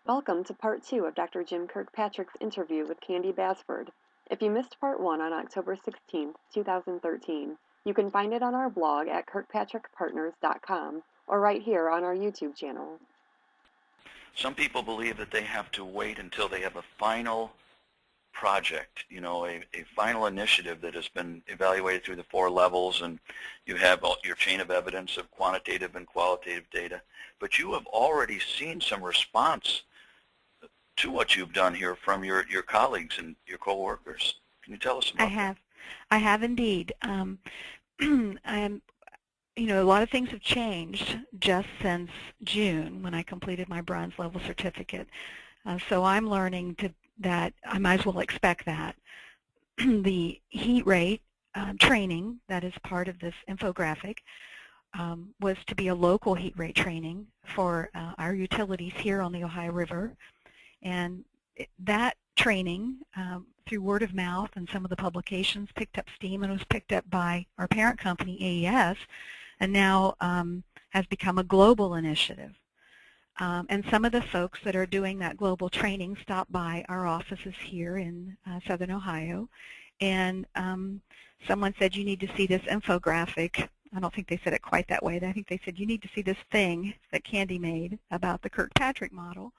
Welcome to Part 2 of Dr. Jim Kirkpatrick's interview with Candee Basford. If you missed Part 1 on October 16, 2013, you can find it on our blog at kirkpatrickpartners.com or right here on our YouTube channel. Some people believe that they have to wait until they have a final project, a final initiative that has been evaluated through the 4 levels, and you have your chain of evidence of quantitative and qualitative data. But you have already seen some response to what you've done here from your colleagues and your coworkers. Can you tell us about that? I have indeed. A lot of things have changed just since June when I completed my bronze level certificate. So I'm learning that I might as well expect that. The heat rate training that is part of this infographic was to be a local heat rate training for our utilities here on the Ohio River. And that training, through word of mouth and some of the publications, picked up steam and was picked up by our parent company, AES, and now has become a global initiative. And some of the folks that are doing that global training stopped by our offices here in Southern Ohio, and someone said, you need to see this infographic. I don't think they said it quite that way. I think they said, you need to see this thing that Candee made about the Kirkpatrick model.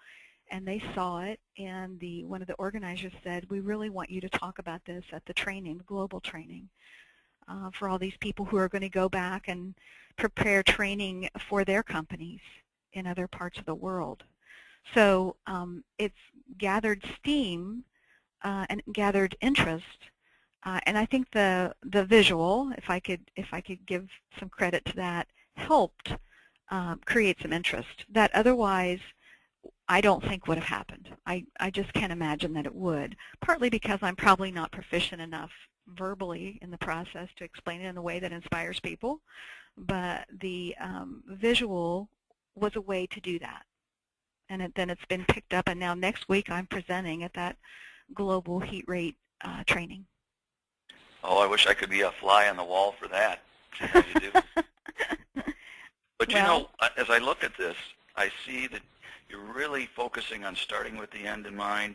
And they saw it, and one of the organizers said, we really want you to talk about this at the training, the global training, for all these people who are going to go back and prepare training for their companies in other parts of the world. So it's gathered steam and gathered interest, and I think the visual, if I could give some credit to that, helped create some interest that otherwise I don't think would have happened. I just can't imagine that it would, partly because I'm probably not proficient enough verbally in the process to explain it in a way that inspires people, but the visual was a way to do that. And then it's been picked up, and now next week I'm presenting at that global heat rate training. Oh, I wish I could be a fly on the wall for that. How you do. But well, as I look at this, I see that you're really focusing on starting with the end in mind.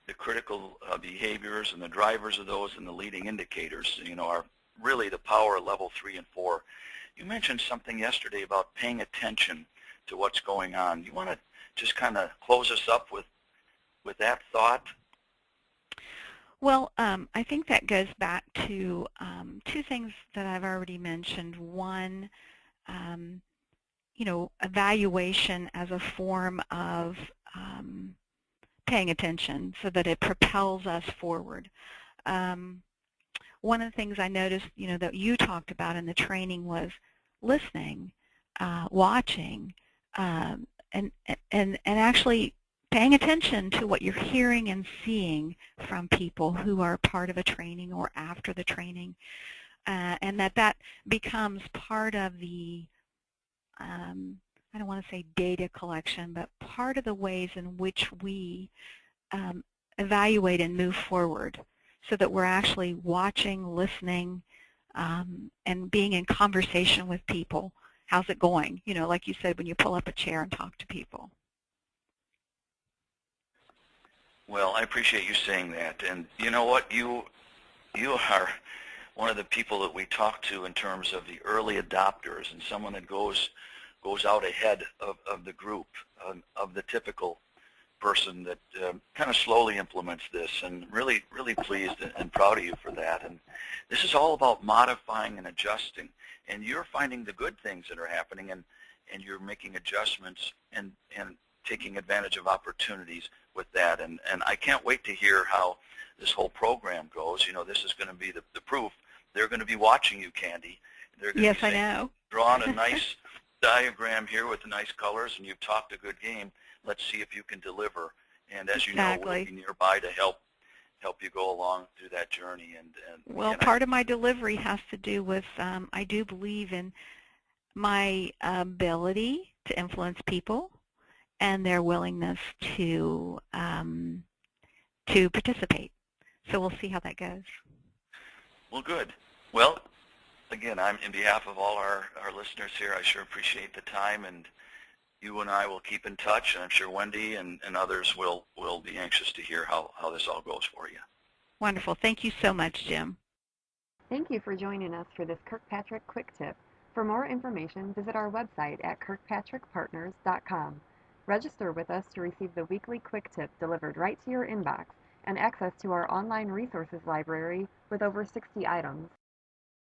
The critical behaviors and the drivers of those and the leading indicators, are really the power of level 3 and 4. You mentioned something yesterday about paying attention to what's going on. You want to just kind of close us up with that thought? Well, I think that goes back to 2 things that I've already mentioned. One, evaluation as a form of paying attention so that it propels us forward. One of the things I noticed, that you talked about in the training was listening, watching, and actually paying attention to what you're hearing and seeing from people who are part of a training or after the training, and that becomes part of the I don't want to say data collection, but part of the ways in which we evaluate and move forward so that we're actually watching, listening, and being in conversation with people. How's it going? Like you said, when you pull up a chair and talk to people. Well, I appreciate you saying that. And you know what? You are one of the people that we talk to in terms of the early adopters and someone that goes out ahead of the group, of the typical person that kind of slowly implements this, and really, really pleased and proud of you for that. And this is all about modifying and adjusting, and you're finding the good things that are happening, and you're making adjustments and taking advantage of opportunities with that. And I can't wait to hear how this whole program goes. This is going to be the proof. They're going to be watching you, Candee. They're going to be saying, I know. Drawn a nice diagram here with the nice colors, and you've talked a good game. Let's see if you can deliver. And as you know, we'll be nearby to help you go along through that journey. And well, part of my delivery has to do with I do believe in my ability to influence people and their willingness to participate. So we'll see how that goes. Well, good. Well, again, I'm in behalf of all our listeners here. I sure appreciate the time and you and I will keep in touch, and I'm sure Wendy and others will be anxious to hear how this all goes for you. Wonderful. Thank you so much, Jim. Thank you for joining us for this Kirkpatrick Quick Tip. For more information, visit our website at kirkpatrickpartners.com. Register with us to receive the weekly Quick Tip delivered right to your inbox and access to our online resources library with over 60 items.